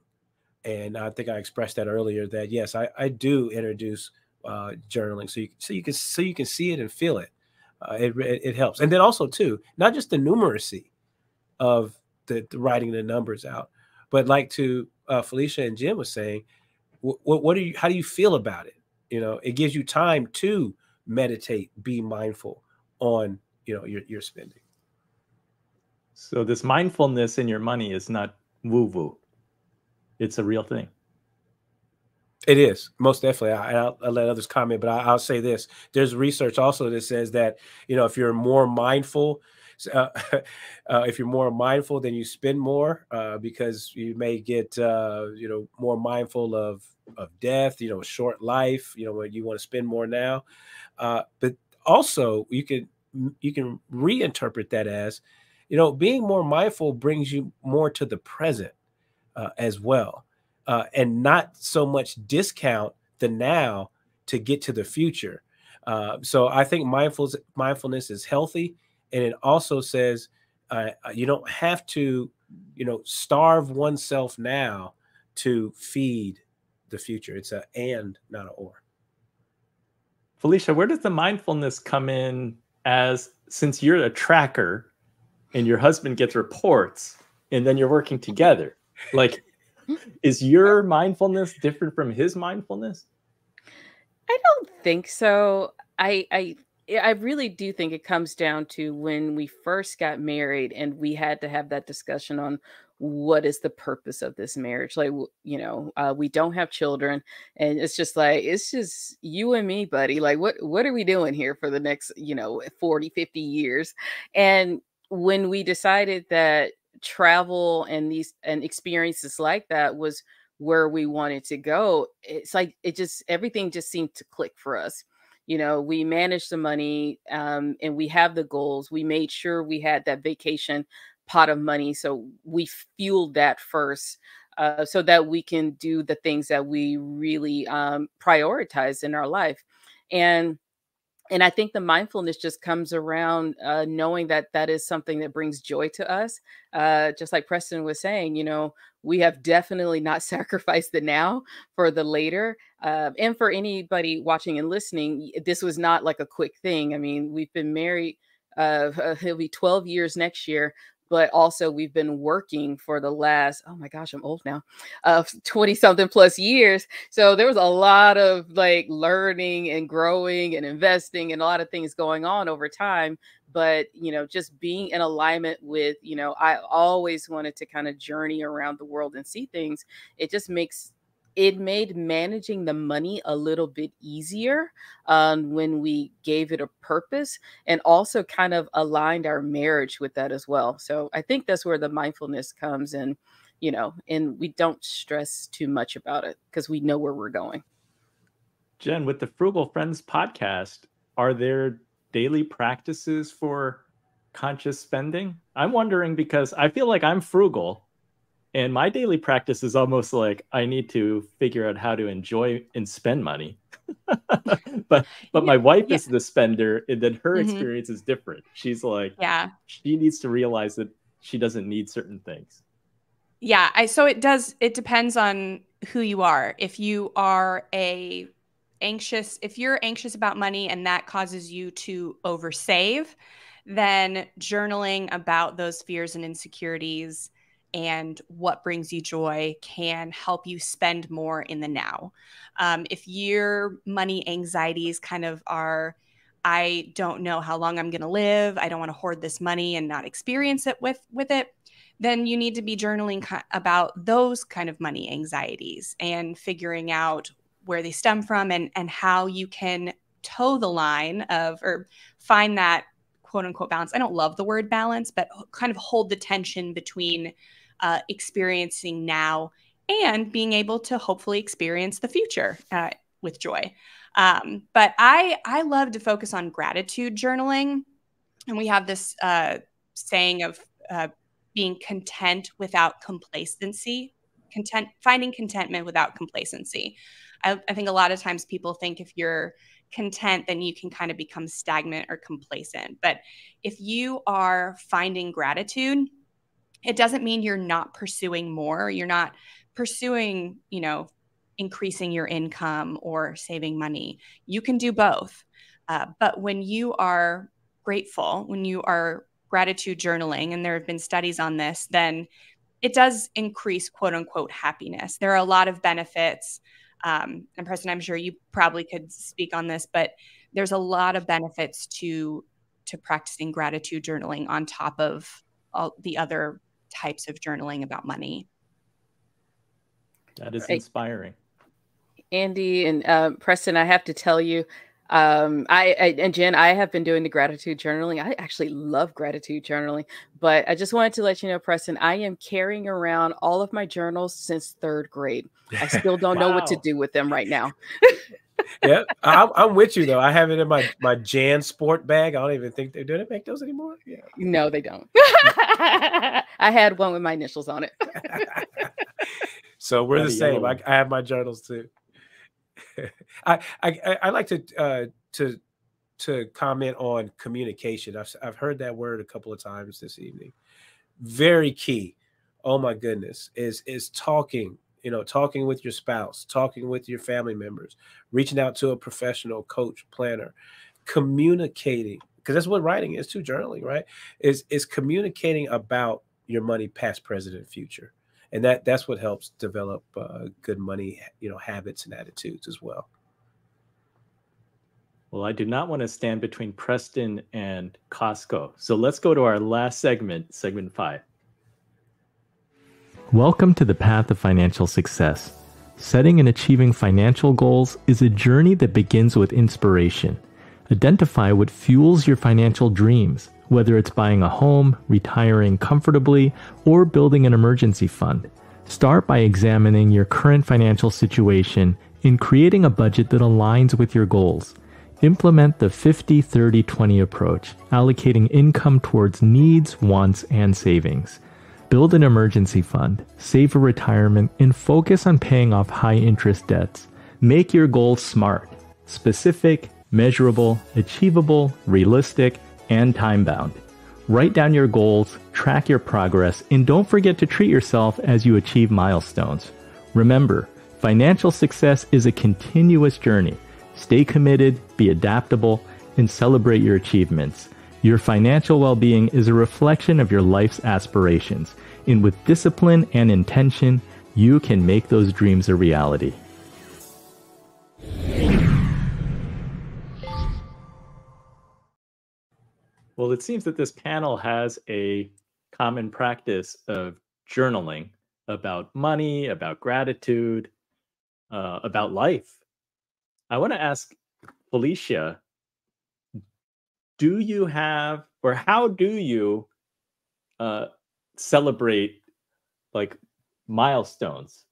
and I think I expressed that earlier. That yes, I do introduce journaling, so you can see it and feel it. It helps. And then also too, not just the numeracy of the writing the numbers out, but like to Felicia and Jim was saying, how do you feel about it? You know, it gives you time to meditate, be mindful on, your spending. So this mindfulness in your money is not woo-woo. It's a real thing. It is, most definitely. I'll let others comment, but I'll say this. There's research also that says that, if you're more mindful, then you spend more because you may get, more mindful of death, short life, when you want to spend more now. But also you can reinterpret that as, being more mindful brings you more to the present as well. And not so much discount the now to get to the future. So I think mindfulness is healthy. And it also says you don't have to, starve oneself now to feed the future. It's a and, not an or. Felicia, where does the mindfulness come in since you're a tracker and your husband gets reports and then you're working together? Like, is your mindfulness different from his mindfulness? I don't think so. I really do think it comes down to when we first got married and we had to have that discussion on what is the purpose of this marriage. Like, we don't have children, and it's just you and me, buddy. Like, what are we doing here for the next, 40, 50 years? And when we decided that travel and experiences like that was where we wanted to go, it's like everything just seemed to click for us. We managed the money, and we have the goals. We made sure we had that vacation pot of money, so we fueled that first, so that we can do the things that we really prioritize in our life. And I think the mindfulness just comes around knowing that that is something that brings joy to us. Just like Preston was saying, we have definitely not sacrificed the now for the later. And for anybody watching and listening, this was not like a quick thing. I mean, we've been married, it'll be 12 years next year. But also we've been working for the last, oh my gosh, I'm old now, 20 something plus years. So there was a lot of like learning and growing and investing and a lot of things going on over time. But, just being in alignment with, I always wanted to kind of journey around the world and see things. It made managing the money a little bit easier when we gave it a purpose, and also kind of aligned our marriage with that as well. So I think that's where the mindfulness comes in, and we don't stress too much about it because we know where we're going. Jen, with the Frugal Friends podcast, are there daily practices for conscious spending? I'm wondering because I feel like I'm frugal. And my daily practice is almost like I need to figure out how to enjoy and spend money. but my wife is the spender, and then her experience is different. She's like, she needs to realize that she doesn't need certain things. Yeah, so it depends on who you are. If you are if you're anxious about money and that causes you to oversave, then journaling about those fears and insecurities and what brings you joy can help you spend more in the now. If your money anxieties kind of are, I don't know how long I'm going to live, I don't want to hoard this money and not experience it with it, then you need to be journaling about those kind of money anxieties and figuring out where they stem from and how you can toe the line of, or find that quote unquote balance. I don't love the word balance, but kind of hold the tension between experiencing now and being able to hopefully experience the future with joy. But I love to focus on gratitude journaling. And we have this saying of being content without complacency, finding contentment without complacency. I think a lot of times people think if you're content, then you can kind of become stagnant or complacent. But if you are finding gratitude, it doesn't mean you're not pursuing more. You're not pursuing, increasing your income or saving money. You can do both. But when you are grateful, when you are gratitude journaling, and there have been studies on this, then it does increase quote unquote happiness. There are a lot of benefits. And Preston, I'm sure you probably could speak on this, but there's a lot of benefits to practicing gratitude journaling on top of all the other types of journaling about money. That is inspiring. Andy and Preston, I have to tell you, and Jen, I have been doing the gratitude journaling. I actually love gratitude journaling, but I just wanted to let you know, Preston, I am carrying around all of my journals since 3rd grade. I still don't know what to do with them right now. Yeah, I'm with you though. I have it in my Jan sport bag. I don't even think do they make those anymore? Yeah. No, they don't. I had one with my initials on it. So we're the same. I have my journals too. I like to comment on communication. I've heard that word a couple of times this evening. Very key. Oh my goodness, is talking. Talking with your spouse, talking with your family members, reaching out to a professional coach, planner, communicating, because that's what writing is too, journaling, right? Is communicating about your money, past, present, and future. And that's what helps develop good money, habits and attitudes as well. Well, I do not want to stand between Preston and Costco. So let's go to our last segment, segment 5. Welcome to the path of financial success. Setting and achieving financial goals is a journey that begins with inspiration. Identify what fuels your financial dreams, whether it's buying a home, retiring comfortably, or building an emergency fund. Start by examining your current financial situation and creating a budget that aligns with your goals. Implement the 50-30-20 approach, allocating income towards needs, wants, and savings. Build an emergency fund, save for retirement, and focus on paying off high-interest debts. Make your goals SMART, specific, measurable, achievable, realistic, and time-bound. Write down your goals, track your progress, and don't forget to treat yourself as you achieve milestones. Remember, financial success is a continuous journey. Stay committed, be adaptable, and celebrate your achievements. Your financial well-being is a reflection of your life's aspirations, and with discipline and intention, you can make those dreams a reality. Well, it seems that this panel has a common practice of journaling about money, about gratitude, about life. I want to ask Felicia, do you have, or how do you celebrate like milestones,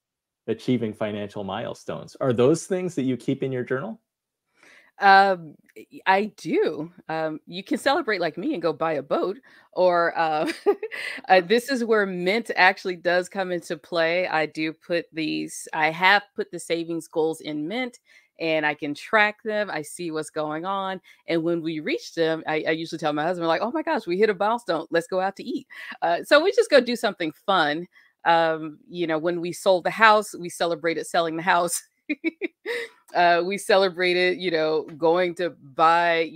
achieving financial milestones? Are those things that you keep in your journal? I do. You can celebrate like me and go buy a boat, or this is where Mint actually does come into play. I have put the savings goals in Mint, and I can track them. I see what's going on. And when we reach them, I usually tell my husband, like, oh my gosh, we hit a milestone. Let's go out to eat. So we just go do something fun. When we sold the house, we celebrated selling the house. We celebrated, going to buy,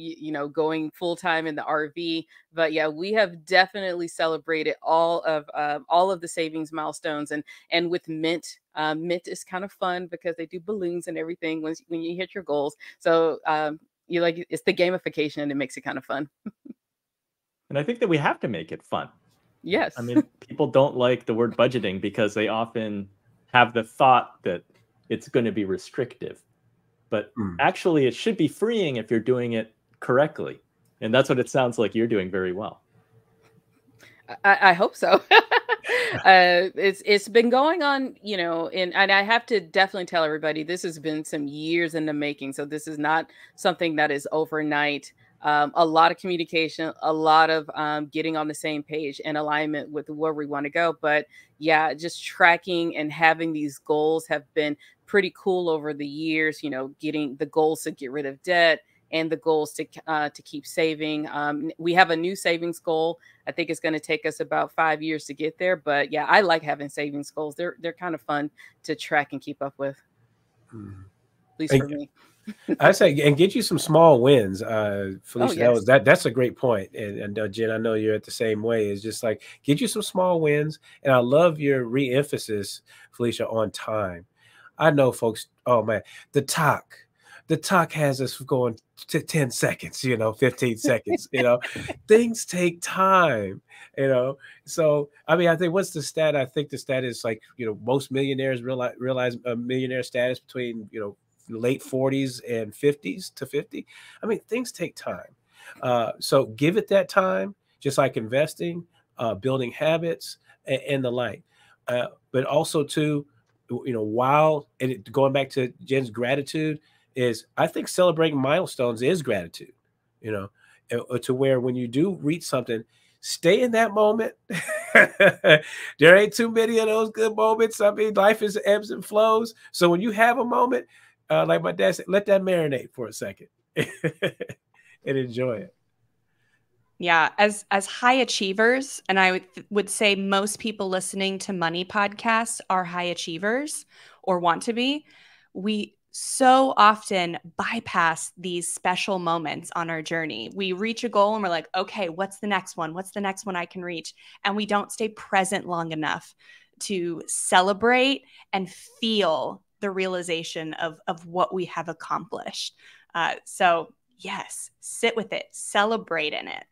going full time in the RV. But yeah, we have definitely celebrated all of the savings milestones, and with Mint, Mint is kind of fun because they do balloons and everything when you hit your goals. So it's the gamification, and it makes it kind of fun. And I think that we have to make it fun. Yes. I mean, people don't like the word budgeting because they often have the thought that it's going to be restrictive. but actually it should be freeing if you're doing it correctly. And that's what it sounds like you're doing very well. I hope so. It's been going on, you know, and I have to definitely tell everybody this has been some years in the making. So this is not something that is overnight. A lot of communication, a lot of getting on the same page and alignment with where we want to go. But yeah, just tracking and having these goals have been pretty cool over the years. You know, getting the goals to get rid of debt and the goals to keep saving. We have a new savings goal. I think it's going to take us about 5 years to get there. But yeah, I like having savings goals. They're kind of fun to track and keep up with. At least for me. I say, and get you some small wins. Felicia, Oh, yes. that's a great point. And Jen, I know you're at the same way. It's just like, get you some small wins. And I love your re-emphasis, Felicia, on time. I know folks, oh man, the talk has us going to 10 seconds, 15 seconds, things take time, So, I mean, I think what's the stat? I think the stat is like, most millionaires realize a millionaire status between, late 40s and 50s to 50. I mean, things take time. So give it that time, just like investing, building habits and the like. But also too, while, and going back to Jen's gratitude, is I think celebrating milestones is gratitude, to where when you do reach something, stay in that moment. There ain't too many of those good moments. I mean, life is ebbs and flows. So when you have a moment, like my dad said, let that marinate for a second and enjoy it. Yeah, as high achievers, and I would say most people listening to money podcasts are high achievers or want to be. We so often bypass these special moments on our journey. We reach a goal and we're like, okay, what's the next one? What's the next one I can reach? And we don't stay present long enough to celebrate and feel the realization of what we have accomplished. So yes, sit with it, celebrate in it.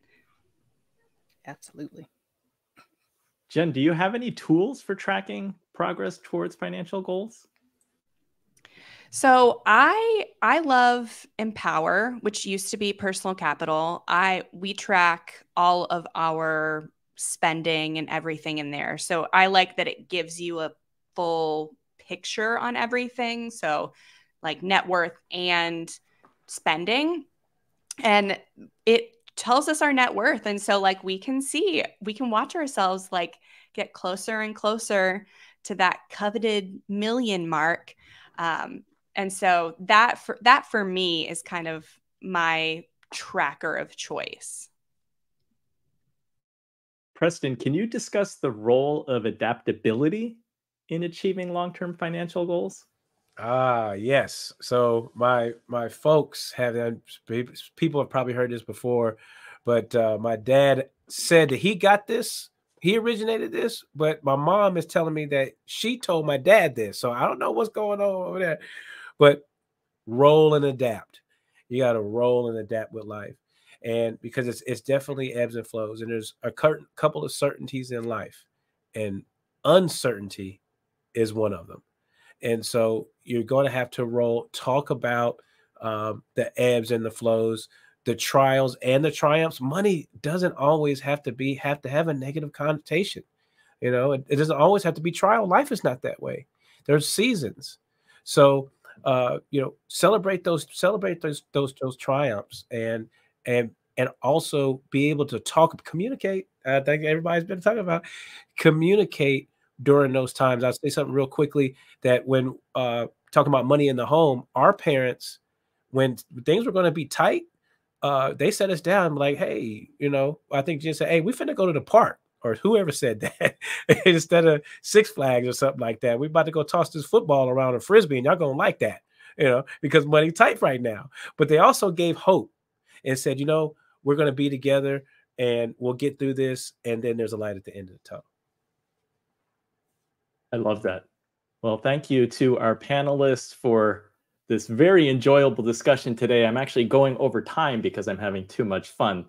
Absolutely. Jen, do you have any tools for tracking progress towards financial goals? So I love Empower, which used to be Personal Capital. We track all of our spending and everything in there. So I like that it gives you a full picture on everything. So like net worth and spending. And it tells us our net worth. And so like we can watch ourselves like get closer and closer to that coveted million mark. And so that for me is kind of my tracker of choice. Preston, can you discuss the role of adaptability in achieving long-term financial goals? Yes. So my folks people have probably heard this before, but my dad said that he got this. He originated this, but my mom is telling me that she told my dad this. So I don't know what's going on over there, but roll and adapt. You got to roll and adapt with life. And because it's definitely ebbs and flows, and there's a couple of certainties in life, and uncertainty is one of them. And so you're going to have to talk about the ebbs and the flows, the trials and the triumphs. Money doesn't always have to have a negative connotation. It doesn't always have to be trial. Life is not that way. There's seasons. So, celebrate those triumphs and also be able to communicate. I think everybody's been talking about communicate during those times. I'll say something real quickly that when talking about money in the home, our parents, when things were going to be tight, they set us down like, hey, I think Jen said, hey, we finna go to the park, or whoever said that, instead of Six Flags or something like that. We about to go toss this football around a Frisbee, and y'all gonna like that, because money tight right now. But they also gave hope and said, we're going to be together and we'll get through this. And then there's a light at the end of the tunnel. I love that. Well, thank you to our panelists for this very enjoyable discussion today. I'm actually going over time because I'm having too much fun.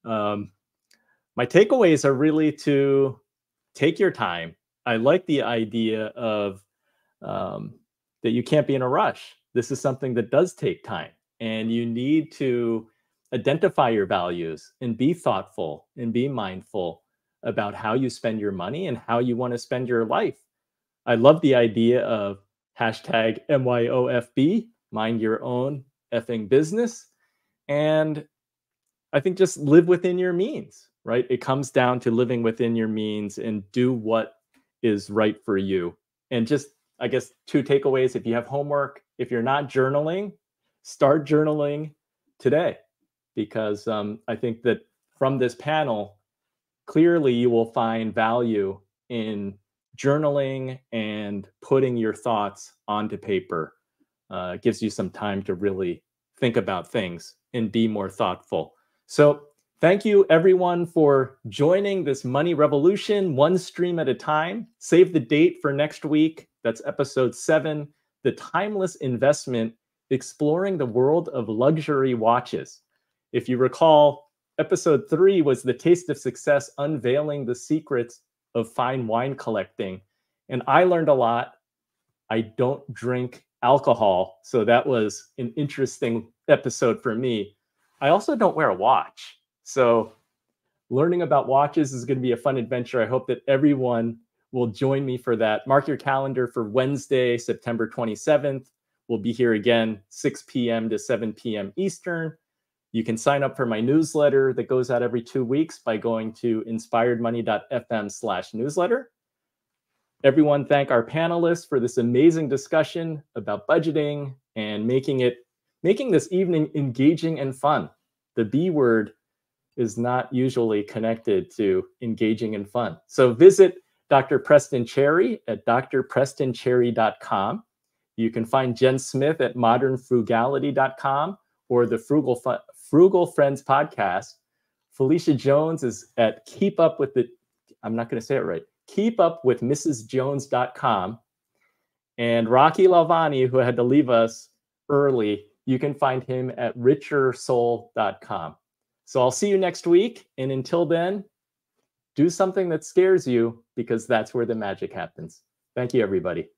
My takeaways are really to take your time. I like the idea of the that you can't be in a rush. This is something that does take time, and you need to identify your values and be thoughtful and be mindful about how you spend your money and how you want to spend your life. I love the idea of hashtag MYOFB, mind your own effing business. And I think just live within your means, right? It comes down to living within your means and do what is right for you. And just, I guess, 2 takeaways. If you have homework, if you're not journaling, start journaling today, because I think that from this panel, clearly you will find value in journaling and putting your thoughts onto paper. It gives you some time to really think about things and be more thoughtful. So thank you, everyone, for joining this money revolution, one stream at a time. Save the date for next week. That's episode 7, The Timeless Investment, Exploring the World of Luxury Watches. If you recall, episode 3 was The Taste of Success, Unveiling the Secrets of Fine Wine Collecting. And I learned a lot. I don't drink alcohol, so that was an interesting episode for me. I also don't wear a watch. So learning about watches is going to be a fun adventure. I hope that everyone will join me for that. Mark your calendar for Wednesday, September 27th. We'll be here again, 6 p.m. to 7 p.m. Eastern. You can sign up for my newsletter that goes out every 2 weeks by going to inspiredmoney.fm/newsletter. Everyone, thank our panelists for this amazing discussion about budgeting and making this evening engaging and fun. The B word is not usually connected to engaging and fun. So visit Dr. Preston Cherry at drprestoncherry.com. You can find Jen Smith at modernfrugality.com or the Frugal Friends podcast. Felicia Jones is at I'm not going to say it right, keepupwithmrsjones.com. And Rocky Lavani, who had to leave us early, you can find him at richersoul.com. So I'll see you next week. And until then, do something that scares you, because that's where the magic happens. Thank you, everybody.